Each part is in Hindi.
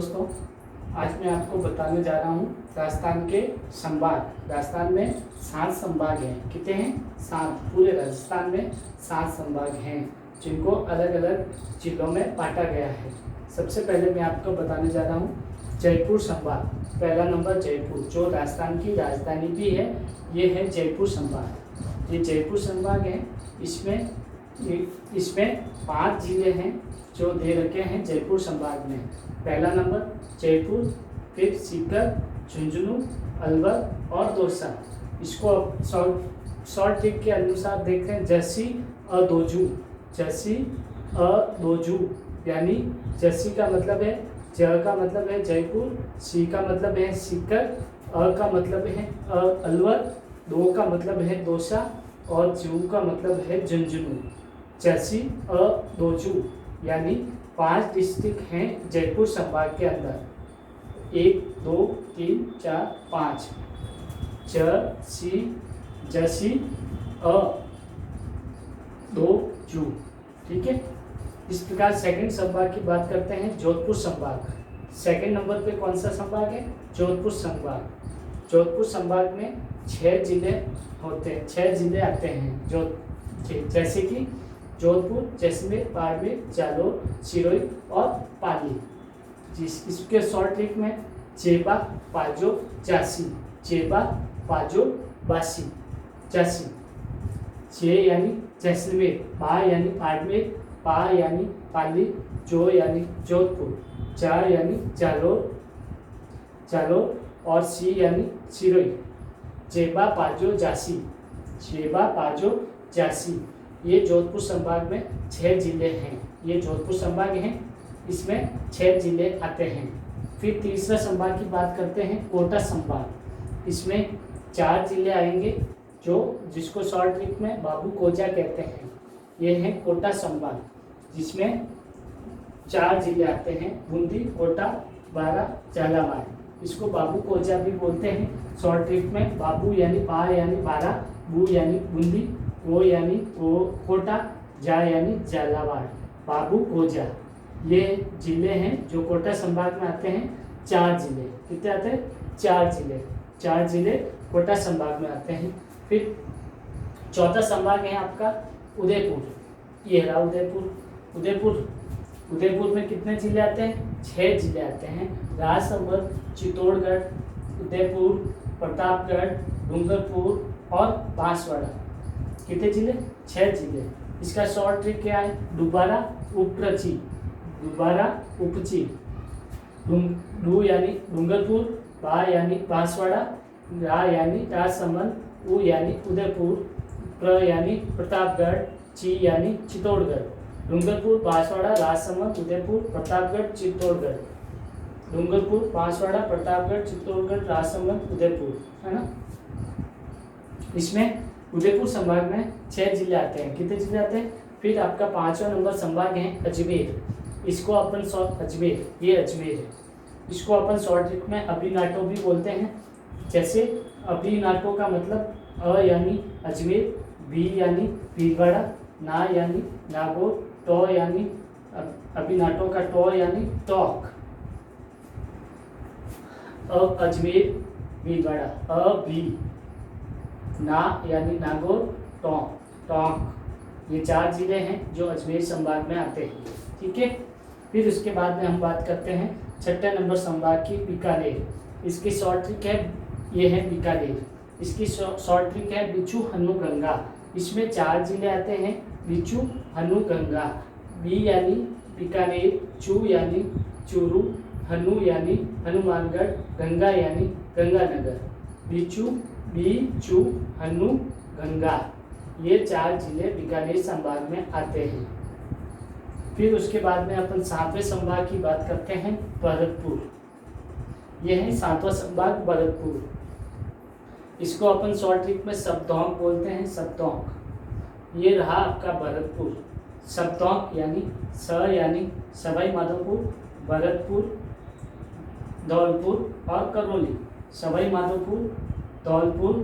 दोस्तों, आज मैं आपको बताने जा रहा हूँ राजस्थान के संभाग। राजस्थान में 7 संभाग हैं। कितने हैं? 7। पूरे राजस्थान में 7 संभाग हैं जिनको अलग अलग जिलों में बांटा गया है। सबसे पहले मैं आपको बताने जा रहा हूँ जयपुर संभाग। पहला नंबर जयपुर, जो राजस्थान की राजधानी भी है। ये है जयपुर संभाग। ये जयपुर संभाग है। इसमें 5 जिले हैं जो दे रखे हैं जयपुर संभाग में। पहला नंबर जयपुर, फिर सीकर, झुंझुनू, अलवर और दौसा। इसको शॉर्ट ट्रिक के अनुसार देखते हैं। जर्सी अदोजू, जर्सी अदोजू, यानी जर्सी का मतलब है, ज का मतलब है जयपुर, सी का मतलब है सीकर, अ का मतलब है अलवर, दो का मतलब है दौसा और जू का मतलब है झुंझुनू। जर्सी अदोजू यानी 5 डिस्ट्रिक्ट हैं जयपुर संभाग के अंदर। 1 2 3 4 5। जर्सी अदोजू। ठीक है। इस प्रकार सेकंड संभाग की बात करते हैं, जोधपुर संभाग। सेकंड नंबर पे कौन सा संभाग है? जोधपुर संभाग। जोधपुर संभाग में 6 जिले होते हैं, 6 जिले आते हैं जैसे कि जोधपुर, जैसलमेर, बाड़मेर, जालोर, सिरोही और पाली। इसके शॉर्ट ट्रिक में जेबा, पाजो, जासी। जेबा, पाजो, बासी, जासी। जे यानी जैसलमेर, बा यानी बाड़मेर, पा यानी पाली, जो यानी जोधपुर, जा यानी जालोर और सी यानी सिरोही। जेबा, पाजो, जासी। जेबा, पाजो, जासी। ये जोधपुर संभाग में 6 जिले हैं। ये जोधपुर संभाग हैं, इसमें 6 जिले आते हैं। फिर तीसरा संभाग की बात करते हैं, कोटा संभाग। इसमें 4 जिले आएंगे जिसको शॉर्ट ट्रिक में बाबू कोजा कहते हैं। ये है कोटा संभाग, जिसमें 4 जिले आते हैं, बूंदी, कोटा, बारा, झालावाड़। इसको बाबू कोजा भी बोलते हैं शॉर्ट ट्रिक में। बाबू यानी बा यानी बारा, बू यानी बूंदी, वो यानी कोटा, जा यानी झालावाड़, बाबू कोजा। ये जिले हैं जो कोटा संभाग में आते हैं। 4 जिले कितने आते हैं? 4 जिले कोटा संभाग में आते हैं। फिर चौथा संभाग है आपका उदयपुर। ये रहा उदयपुर। उदयपुर में कितने जिले आते हैं? 6 जिले आते हैं। राजसमंद, चित्तौड़गढ़, उदयपुर, प्रतापगढ़, डूंगरपुर और बांसवाड़ा। कितने जिले? 6 जिले। इसका शॉर्ट ट्रिक क्या है? दुबारा उपची। दुबारा उपची। डू यानी डूंगरपुर, बा यानी बांसवाड़ा, रा यानी राजसमंद, उ यानी उदयपुर, प्र यानी प्रतापगढ़, ची यानी चित्तौड़गढ़। डूंगरपुर, बांसवाड़ा, राजसमंद, उदयपुर, प्रतापगढ़, चित्तौड़गढ़। डूंगरपुर, बांसवाड़ा, प्रतापगढ़, चित्तौड़गढ़, राजसमंद, उदयपुर, है ना। इसमें उदयपुर संभाग में 6 जिले आते हैं। कितने जिले आते हैं? फिर आपका 5वां नंबर संभाग है अजमेर। इसको अपन ये अजमेर है। इसको अपन शॉर्ट ट्रिक में अभिनाटो भी बोलते हैं। जैसे अभिनाटो का मतलब अ यानी अजमेर, बी यानी भीलवाड़ा, ना यानी नागौर, टो यानी अभिनाटो का टो यानी टोंक। अजमेर, भीलवाड़ा, अभी, ना यानी नागौर, टोंक। ये 4 जिले हैं जो अजमेर संभाग में आते हैं। ठीक है। फिर उसके बाद में हम बात करते हैं 6ठे नंबर संभाग की, बीकानेर। इसकी शॉर्ट ट्रिक है, ये है बीकानेर। इसकी शॉर्ट ट्रिक है बिच्छू, हनु, गंगा। इसमें 4 जिले आते हैं, बिच्छू, हनु, गंगा। बी यानी बीकानेर, चू यानी चूरू, हनु यानी हनुमानगढ़, गंगा यानी गंगानगर। बिच्छू, हनु, गंगा। ये 4 जिले बीकानेर संभाग में आते हैं। फिर उसके बाद में अपन 7वें संभाग की बात करते हैं, भरतपुर। यह है 7वां संभाग, भरतपुर। इसको अपन शॉर्ट ट्रिक में सप्तौंक बोलते हैं, सप्तौंक। ये रहा आपका भरतपुर। सप्तौंक यानी यानी सवाई माधोपुर, भरतपुर, धौलपुर और करौली। सवाई माधोपुर, धौलपुर,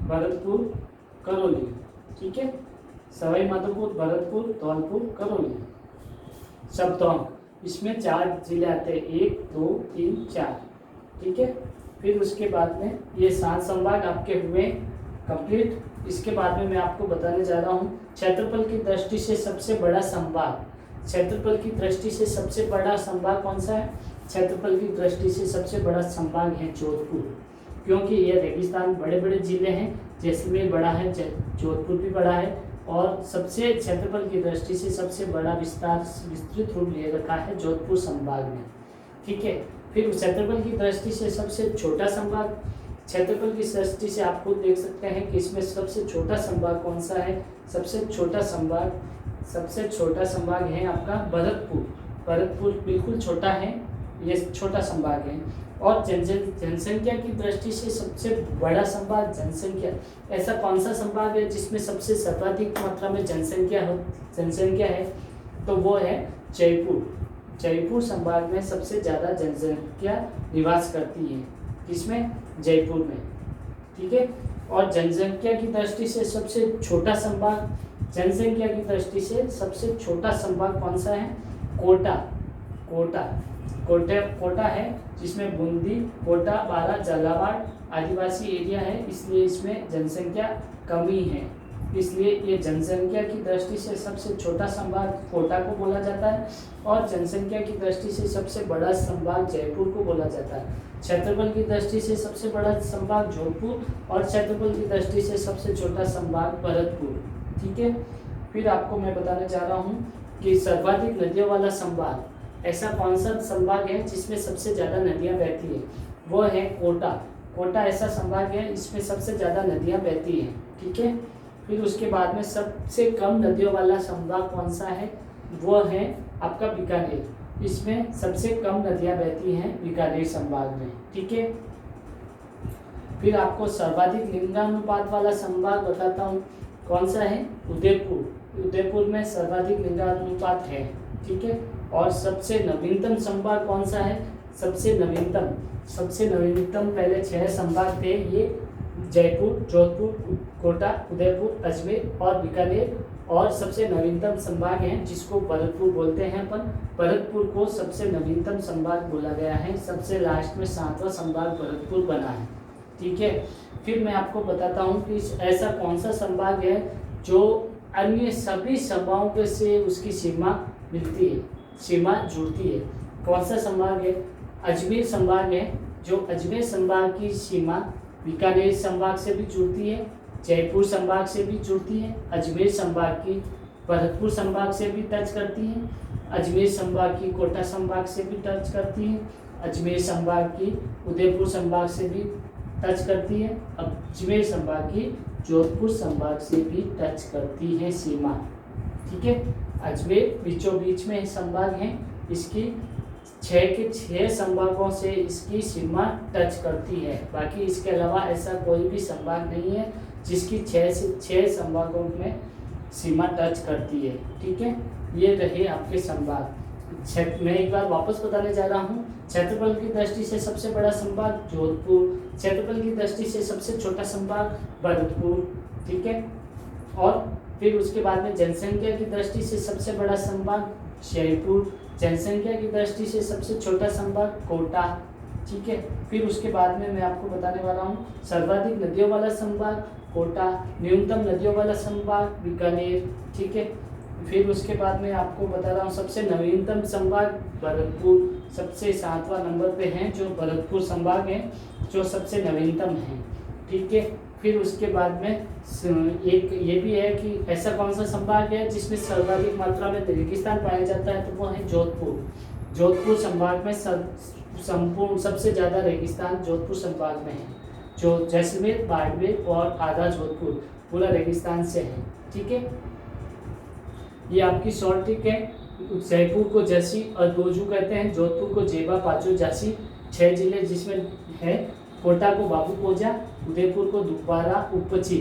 भरतपुर, करौली। ठीक है। सवाई माधोपुर, भरतपुर, धौलपुर, करौली। सप्तौंक। इसमें 4 जिले आते हैं, 1 2 3 4, ठीक है। फिर उसके बाद में ये 7 संभाग आपके हुए कंप्लीट। इसके बाद में मैं आपको बताने जा रहा हूँ क्षेत्रफल की दृष्टि से सबसे बड़ा संभाग। क्षेत्रफल की दृष्टि से सबसे बड़ा संभाग कौन सा है? क्षेत्रफल की दृष्टि से सबसे बड़ा संभाग है जोधपुर, क्योंकि ये रेगिस्तान बड़े बड़े जिले हैं, जैसलमेर बड़ा है, जोधपुर भी बड़ा है, और सबसे क्षेत्रफल की दृष्टि से सबसे बड़ा विस्तृत रूप ले रखा है जोधपुर संभाग में, ठीक है। फिर क्षेत्रफल की दृष्टि से सबसे छोटा संभाग, क्षेत्रफल की दृष्टि से आप खुद देख सकते हैं कि इसमें सबसे छोटा संभाग कौन सा है। सबसे छोटा संभाग है आपका भरतपुर। भरतपुर बिल्कुल छोटा है, ये छोटा संभाग है। और जनसंख्या की दृष्टि से सबसे बड़ा संभाग जनसंख्या, ऐसा कौन सा संभाग है जिसमें सबसे सर्वाधिक मात्रा में जनसंख्या है? तो वो है जयपुर। जयपुर संभाग में सबसे ज़्यादा जनसंख्या निवास करती है, किसमें? जयपुर में, ठीक है। और जनसंख्या की दृष्टि से सबसे छोटा संभाग, जनसंख्या की दृष्टि से सबसे छोटा संभाग कौन सा है? कोटा है, जिसमें बूंदी, कोटा, बारा, झालावाड़ आदिवासी एरिया है, इसलिए इसमें जनसंख्या कमी है, इसलिए ये जनसंख्या की दृष्टि से सबसे छोटा संभाग कोटा को बोला जाता है, और जनसंख्या की दृष्टि से सबसे बड़ा संभाग जयपुर को बोला जाता है। क्षेत्रफल की दृष्टि से सबसे बड़ा संभाग जोधपुर, और क्षेत्रफल की दृष्टि से सबसे छोटा संभाग भरतपुर, ठीक है। फिर आपको मैं बताने जा रहा हूँ कि सर्वाधिक नदियों वाला संभाग, ऐसा कौन सा संभाग है जिसमें सबसे ज़्यादा नदियाँ बहती है? वो है कोटा ऐसा संभाग है, इसमें सबसे ज़्यादा नदियाँ बहती हैं, ठीक है। फिर उसके बाद में सबसे कम नदियों वाला संभाग कौन सा है? वो है आपका बीकानेर। इसमें सबसे कम नदियाँ बहती हैं बीकानेर संभाग में, ठीक है। फिर आपको सर्वाधिक लिंगानुपात वाला संभाग बताता हूँ, कौन सा है? उदयपुर में सर्वाधिक लिंगानुपात है, ठीक है। और सबसे नवीनतम संभाग कौन सा है? सबसे नवीनतम पहले 6 संभाग थे, ये जयपुर, जोधपुर, कोटा, उदयपुर, अजमेर और बीकानेर, और सबसे नवीनतम संभाग है जिसको भरतपुर बोलते हैं अपन। भरतपुर को सबसे नवीनतम संभाग बोला गया है, सबसे लास्ट में 7वां संभाग भरतपुर बना है, ठीक है। फिर मैं आपको बताता हूँ कि ऐसा कौन सा संभाग है जो अन्य सभी संभागों से उसकी सीमा मिलती है, सीमा जुड़ती है। कौन सा संभाग है? अजमेर संभाग है, जो अजमेर संभाग की सीमा बीकानेर संभाग से भी जुड़ती है, जयपुर संभाग से भी जुड़ती है, अजमेर संभाग की भरतपुर संभाग से भी टच करती है, अजमेर संभाग की कोटा संभाग से भी टच करती है, अजमेर संभाग की उदयपुर संभाग से भी टच करती है, अजमेर संभाग की जोधपुर संभाग से भी टच करती है सीमा, ठीक है। अजमेर बीचों बीच में संभाग है, इसकी 6 के 6 संभागों से इसकी सीमा टच करती है। बाकी इसके अलावा ऐसा कोई भी संभाग नहीं है जिसकी 6 से 6 संभागों में सीमा टच करती है, ठीक है। ये रहे आपके संभाग। मैं एक बार वापस बताने जा रहा हूँ। क्षेत्रफल की दृष्टि से सबसे बड़ा संभाग जोधपुर, क्षेत्रफल की दृष्टि से सबसे छोटा संभाग भरतपुर, ठीक है। और फिर उसके बाद में जनसंख्या की दृष्टि से सबसे बड़ा संभाग जयपुर, जनसंख्या की दृष्टि से सबसे छोटा संभाग कोटा, ठीक है। फिर उसके बाद में मैं आपको बताने वाला हूँ सर्वाधिक नदियों वाला संभाग कोटा, न्यूनतम नदियों वाला संभाग बीकानेर, ठीक है। फिर उसके बाद में आपको बता रहा हूँ सबसे नवीनतम संभाग भरतपुर, सबसे 7वां नंबर पे हैं जो भरतपुर संभाग है, जो सबसे नवीनतम है, ठीक है। फिर उसके बाद में एक ये भी है कि ऐसा कौन सा संभाग है जिसमें सर्वाधिक मात्रा में रेगिस्तान पाया जाता है? तो वो है जोधपुर। जोधपुर संभाग में संपूर्ण सबसे ज़्यादा रेगिस्तान जोधपुर संभाग में है, जो जैसलमेर, बाड़मेर और आधा जोधपुर पूरा रेगिस्तान से है, ठीक है। ये आपकी शॉर्ट ट्रिक है। जयपुर को जसी और दोजू कहते हैं, जोधपुर को जेबा, पाचो, जासी 6 जिले जिसमें है। कोटा को बाबू पोजा, उदयपुर को दुबारा उपजी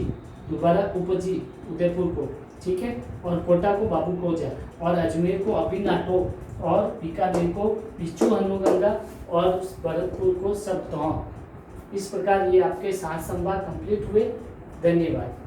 उदयपुर को, ठीक है। और कोटा को बाबू पोजा, और अजमेर को अभिनाटो, और बीकानेर को बिच्छू हनुगंगा, और भरतपुर को सबधौन। इस प्रकार ये आपके 7 संभाग कंप्लीट हुए। धन्यवाद।